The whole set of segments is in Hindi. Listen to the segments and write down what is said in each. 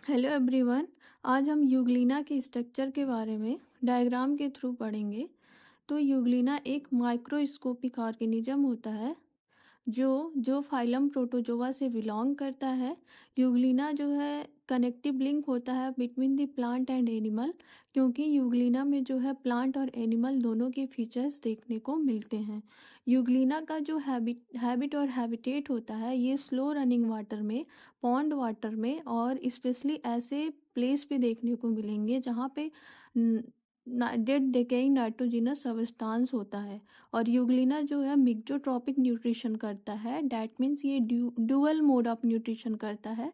Hello everyone. आज हम यूग्लिना के स्ट्रक्चर के बारे में डायग्राम के थ्रू पढ़ेंगे। तो यूग्लिना एक माइक्रोस्कोपिक ऑर्गेनिज्म होता है जो फाइलम प्रोटोजोआ से बिलोंग करता है। यूग्लिना जो है कनेक्टिव लिंक होता है between the plant and animal, क्योंकि यूग्लिना में जो है प्लांट और एनिमल दोनों के फीचर्स देखने को मिलते हैं। यूग्लिना का जो हैबिट और हैबिटेट होता है ये स्लो रनिंग वाटर में, पॉन्ड वाटर में और स्पेशली ऐसे प्लेस पे देखने को मिलेंगे जहाँ पे डेड डिकेइंग नाइट्रोजिनस सब्सटेंस होता है। और यूग्लिना जो है मिक्सोट्रॉपिक न्यूट्रिशन करता है। डैट मीन्स ये ड्यूअल मोड ऑफ न्यूट्रिशन करता है।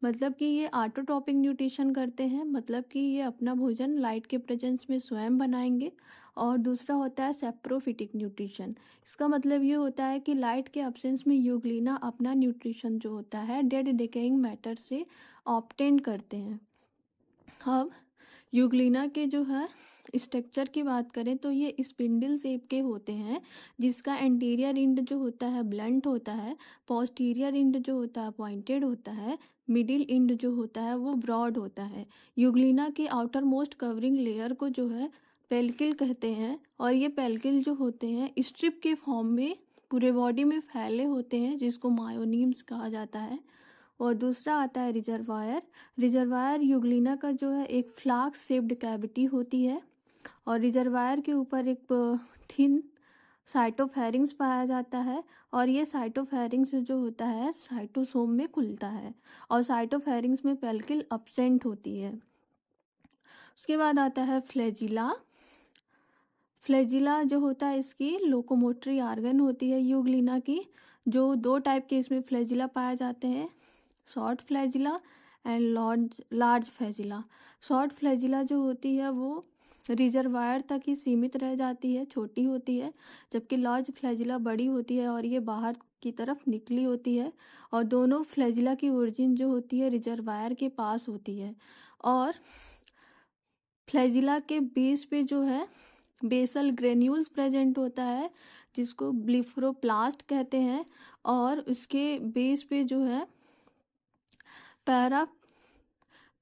मतलब कि ये ऑटोट्रॉपिक न्यूट्रिशन करते हैं, मतलब कि ये अपना भोजन लाइट के प्रेजेंस में स्वयं बनाएंगे। और दूसरा होता है सेप्रोफिटिक न्यूट्रिशन। इसका मतलब ये होता है कि लाइट के एब्सेंस में यूग्लिना अपना न्यूट्रिशन जो होता है डेड डिकेइंग मैटर से ऑब्टेन करते हैं। अब यूग्लिना के जो है स्ट्रक्चर की बात करें तो ये स्पिंडल शेप के होते हैं, जिसका एंटीरियर इंड जो होता है ब्लंट होता है, पोस्टीरियर इंड जो होता है पॉइंटेड होता है, मिडिल इंड जो होता है वो ब्रॉड होता है। यूग्लिना के आउटर मोस्ट कवरिंग लेयर को जो है पेल्किल कहते हैं, और ये पेल्किल जो होते हैं स्ट्रिप के फॉर्म में पूरे बॉडी में फैले होते हैं, जिसको मायोनीम्स कहा जाता है। और दूसरा आता है रिजर्वायर। रिजर्वायर यूग्लिना का जो है एक फ्लास्क शेप्ड कैविटी होती है, और रिजर्वायर के ऊपर एक थिन साइटोफेरिंग्स पाया जाता है, और ये साइटोफेरिंग्स जो होता है साइटोसोम में खुलता है, और साइटोफेरिंग्स में पेल्किल अब्सेंट होती है। उसके बाद आता है फ्लैजिला। फ्लैजिला जो होता है इसकी लोकोमोटरी ऑर्गन होती है यूग्लिना की। जो दो टाइप के इसमें फ्लैजिला पाए जाते हैं, short flagella and large flagella. Short flagella जो होती है वो रिजर्वायर तक ही सीमित रह जाती है, छोटी होती है, जबकि लार्ज फ्लैजिला बड़ी होती है और ये बाहर की तरफ निकली होती है। और दोनों फ्लैजिला की ओरिजिन जो होती है रिजर्वायर के पास होती है। और फ्लैजिला के बेस पे जो है बेसल ग्रेन्यूल्स प्रेजेंट होता है, जिसको ब्लिफरोप्लास्ट कहते हैं। और उसके बेस पे जो है पैरा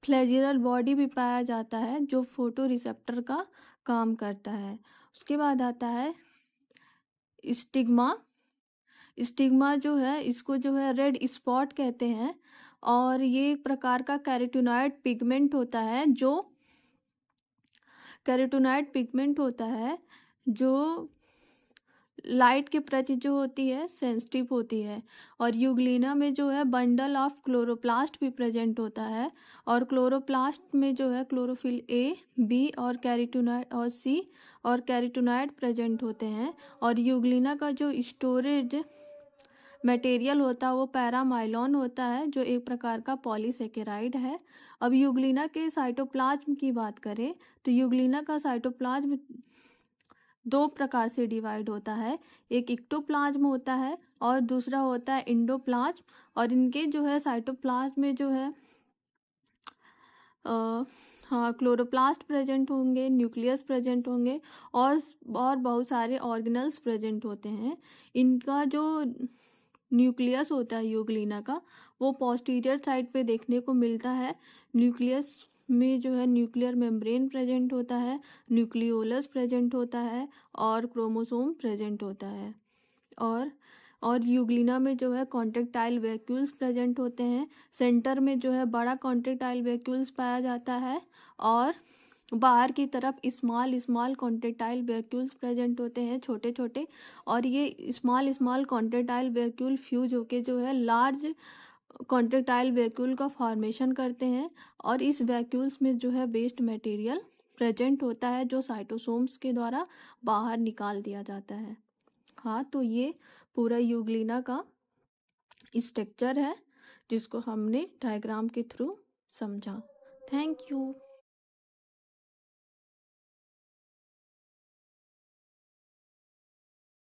फ्लैजिलर बॉडी भी पाया जाता है, जो फोटो रिसेप्टर का काम करता है। उसके बाद आता है स्टिग्मा। स्टिग्मा जो है इसको जो है रेड स्पॉट कहते हैं, और ये एक प्रकार का कैरोटीनॉइड पिगमेंट होता है जो लाइट के प्रति जो होती है सेंसिटिव होती है। और यूग्लिना में जो है बंडल ऑफ क्लोरोप्लास्ट भी प्रेजेंट होता है, और क्लोरोप्लास्ट में जो है क्लोरोफिल ए, बी और कैरोटीनॉइड और सी और कैरोटीनॉइड प्रेजेंट होते हैं। और यूग्लिना का जो स्टोरेज मटेरियल होता है वो पैरामाइलॉन होता है, जो एक प्रकार का पॉलीसेकेराइड है। अब यूग्लिना के साइटोप्लाज्म की बात करें तो यूग्लिना का साइटोप्लाज्म दो प्रकार से डिवाइड होता है। एक इक्टोप्लाज्म होता है और दूसरा होता है इंडोप्लाज्म। और इनके जो है साइटोप्लाज्म में जो है हाँ क्लोरोप्लास्ट प्रेजेंट होंगे, न्यूक्लियस प्रेजेंट होंगे, और बहुत सारे ऑर्गेनल्स प्रेजेंट होते हैं। इनका जो न्यूक्लियस होता है यूग्लिना का वो पोस्टीरियर साइड पे देखने को मिलता है। न्यूक्लियस में जो है न्यूक्लियर मेम्ब्रेन प्रेजेंट होता है, न्यूक्लियोलस प्रेजेंट होता है और क्रोमोसोम प्रेजेंट होता है। और यूग्लिना में जो है कॉन्ट्रेक्टाइल वैक्यूल्स प्रेजेंट होते हैं। सेंटर में जो है बड़ा कॉन्ट्रेक्टाइल वैक्यूल्स पाया जाता है, और बाहर की तरफ स्मॉल कॉन्ट्रेक्टाइल वैक्यूल्स प्रेजेंट होते हैं, छोटे छोटे। और ये स्मॉल कॉन्ट्रेक्टाइल वैक्यूल फ्यूज होके जो है लार्ज कॉन्ट्रेक्टाइल वैक्यूल का फॉर्मेशन करते हैं, और इस वैक्यूल्स में जो है वेस्ट मटेरियल प्रेजेंट होता है, जो साइटोसोम्स के द्वारा बाहर निकाल दिया जाता है। हाँ, तो ये पूरा यूग्लिना का स्ट्रक्चर है, जिसको हमने डायग्राम के थ्रू समझा। Thank you.